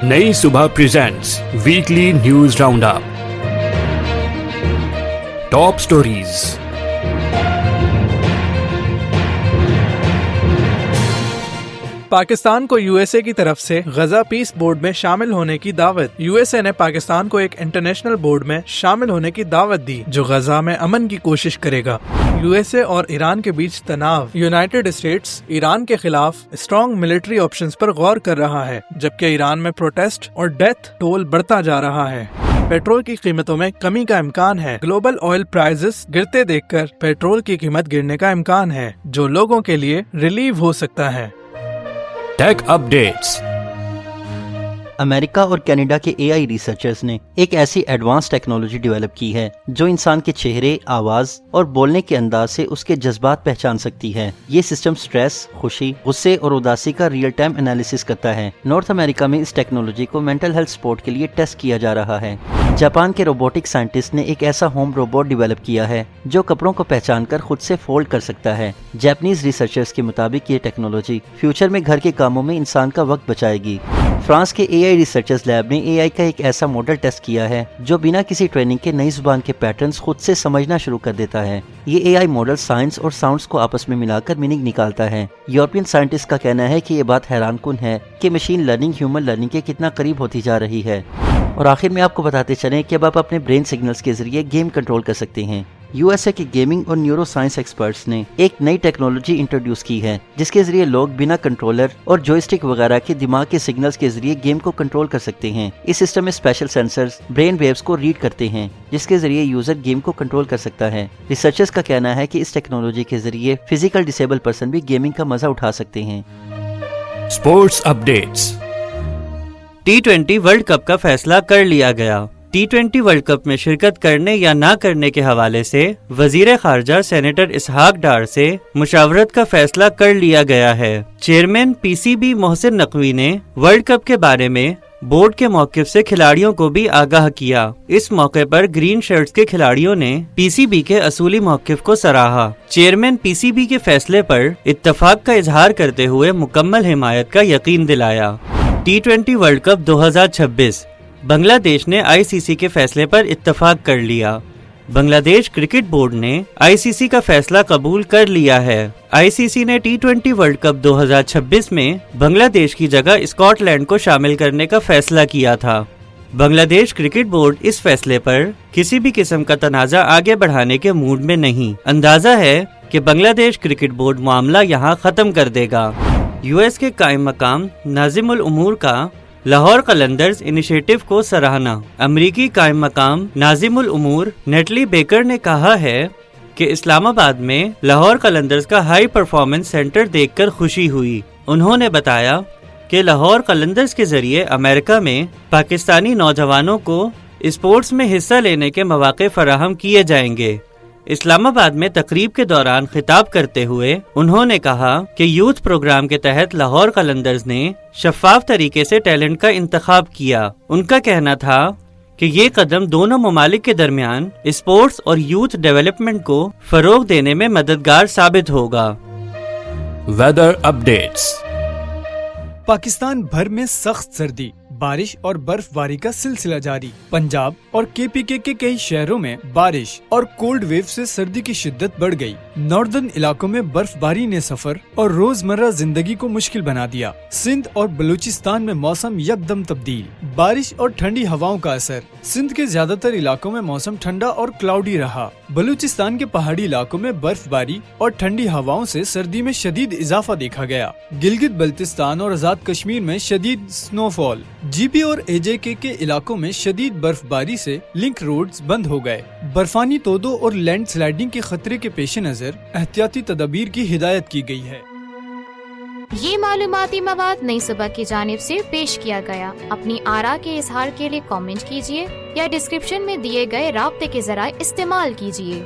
नई सुबह presents weekly news round up. Top stories. Pakistan को यूएसए की तरफ से गजा पीस बोर्ड में शामिल होने की दावत। यूएसए ने पाकिस्तान को एक इंटरनेशनल बोर्ड में शामिल होने की दावत दी जो गजा में अमन की कोशिश करेगा। यूएसए और ईरान के बीच तनाव। यूनाइटेड स्टेट्स ईरान के खिलाफ स्ट्रॉन्ग मिलिट्री ऑप्शंस पर गौर कर रहा है, जबकि ईरान में प्रोटेस्ट और डेथ टोल बढ़ता जा रहा है। पेट्रोल की कीमतों में कमी का इम्कान है। ग्लोबल ऑयल प्राइसेस गिरते देखकर पेट्रोल की कीमत गिरने का इम्कान है, जो लोगों के लिए रिलीव हो सकता है। Tech updates. अमेरिका और कनाडा के एआई रिसर्चर्स ने एक ऐसी एडवांस टेक्नोलॉजी डेवलप की है जो इंसान के चेहरे, आवाज और बोलने के अंदाज से उसके जज्बात पहचान सकती है। ये सिस्टम स्ट्रेस, खुशी, गुस्से और उदासी का रियल टाइम एनालिसिस करता है। नॉर्थ अमेरिका में इस टेक्नोलॉजी को मेंटल हेल्थ सपोर्ट के लिए टेस्ट किया जा रहा है। जापान के रोबोटिक साइंटिस्ट ने एक ऐसा होम रोबोट डेवलप किया है जो कपड़ों को पहचान कर खुद से फोल्ड कर सकता है। जापानीज रिसर्चर्स के मुताबिक ये टेक्नोलॉजी फ्यूचर में घर के कामों में इंसान का वक्त बचाएगी। फ्रांस के एआई रिसर्चर्स लैब ने एआई का एक ऐसा मॉडल टेस्ट किया है जो बिना किसी ट्रेनिंग के नई जुबान के पैटर्न्स खुद से समझना शुरू कर देता है। ये एआई मॉडल साइंस और साउंड्स को आपस में मिलाकर मीनिंग निकालता है। यूरोपियन साइंटिस्ट का कहना है कि ये बात हैरानकुन है कि मशीन लर्निंग ह्यूमन लर्निंग के कितना करीब होती जा रही है। और आखिर में आपको बताते चलें कि अब आप अपने ब्रेन सिग्नल्स के जरिए गेम कंट्रोल कर सकते हैं। यूएसए के गेमिंग और न्यूरो साइंस एक्सपर्ट्स ने एक नई टेक्नोलॉजी इंट्रोड्यूस की है जिसके जरिए लोग बिना कंट्रोलर और जॉयस्टिक वगैरह के दिमाग के सिग्नल्स के जरिए गेम को कंट्रोल कर सकते हैं। इस सिस्टम में स्पेशल सेंसर्स ब्रेन वेव्स को रीड करते हैं जिसके जरिए यूजर गेम को कंट्रोल कर सकता है। रिसर्चर्स का कहना है कि इस टेक्नोलॉजी के जरिए फिजिकल डिसेबल पर्सन भी गेमिंग का मजा उठा सकते हैं। Sports updates. T20 world cup का फैसला कर लिया गया। T20 वर्ल्ड कप में शिरकत करने या ना करने के हवाले से वजीर खारजा सेनेटर इसहाक डार से मुशावरत का फैसला कर लिया गया है। चेयरमैन पीसीबी मोहसिन नकवी ने वर्ल्ड कप के बारे में बोर्ड के मौक़िफ़ से खिलाड़ियों को भी आगाह किया। इस मौके पर ग्रीन शर्ट्स के खिलाड़ियों ने पीसीबी के असूली मौक़िफ़ को सराहा। चेयरमैन पीसीबी के फैसले पर इत्तफाक का इजहार करते हुए मुकम्मल हिमायत का यकीन दिलाया। T20 world cup 2026। बांग्लादेश ने आईसीसी के फैसले पर इत्तफाक कर लिया। बांग्लादेश क्रिकेट बोर्ड ने आईसीसी का फैसला कबूल कर लिया है। आईसीसी ने T20 वर्ल्ड कप 2026 में बांग्लादेश की जगह स्कॉटलैंड को शामिल करने का फैसला किया था। बांग्लादेश क्रिकेट बोर्ड इस फैसले पर किसी भी किस्म का तनाज़ा आगे बढ़ाने के मूड में नहीं। अंदाजा है कि बांग्लादेश क्रिकेट बोर्ड मामला यहाँ खत्म कर देगा। यूएस के कायम मकाम नाजिमुल उमूर का लाहौर कलंदर्स इनिशिएटिव को सराहना। अमरीकी कायम मकाम नाजिमुल उमूर नेटली बेकर ने कहा है कि इस्लामाबाद में लाहौर कलंदर्स का हाई परफॉर्मेंस सेंटर देखकर खुशी हुई। उन्होंने बताया कि लाहौर कलंदर्स के जरिए अमेरिका में पाकिस्तानी नौजवानों को स्पोर्ट्स में हिस्सा लेने के मौके फराहम किए जाएंगे। इस्लामाबाद में तकरीब के दौरान खिताब करते हुए उन्होंने कहा कि यूथ प्रोग्राम के तहत लाहौर कलंदर्स ने शफाफ तरीके से टैलेंट का इंतखाब किया। उनका कहना था कि ये कदम दोनों ममालिक के दरमियान स्पोर्ट्स और यूथ डेवलपमेंट को फरोग देने में मददगार साबित होगा। Weather updates. पाकिस्तान भर में सख्त सर्दी, बारिश और बर्फबारी का सिलसिला जारी। पंजाब और केपीके के कई शहरों में बारिश और कोल्ड वेव से सर्दी की शिद्दत बढ़ गई। नॉर्दर्न इलाकों में बर्फबारी ने सफर और रोजमर्रा जिंदगी को मुश्किल बना दिया। सिंध और बलूचिस्तान में मौसम यकदम तब्दील। बारिश और ठंडी हवाओं का असर। सिंध के ज्यादातर इलाकों में मौसम ठंडा और क्लाउडी रहा। बलूचिस्तान के पहाड़ी इलाकों में बर्फबारी और ठंडी हवाओं से सर्दी में शदीद इजाफा देखा गया। गिलगित बल्तिस्तान और आजाद कश्मीर में शदीद स्नोफॉल। जीपी और एजेके के इलाकों में शदीद बर्फबारी से लिंक रोड्स बंद हो गए। बर्फानी तोदों और लैंड स्लाइडिंग के खतरे के पेश नजर एहतियाती तदबीर की हिदायत की गई है। ये मालूमाती मवाद नई सुबह की जानिब से पेश किया गया। अपनी आरा के इजहार के लिए कमेंट कीजिए या डिस्क्रिप्शन में दिए गए राब्ते के जराए इस्तेमाल कीजिए।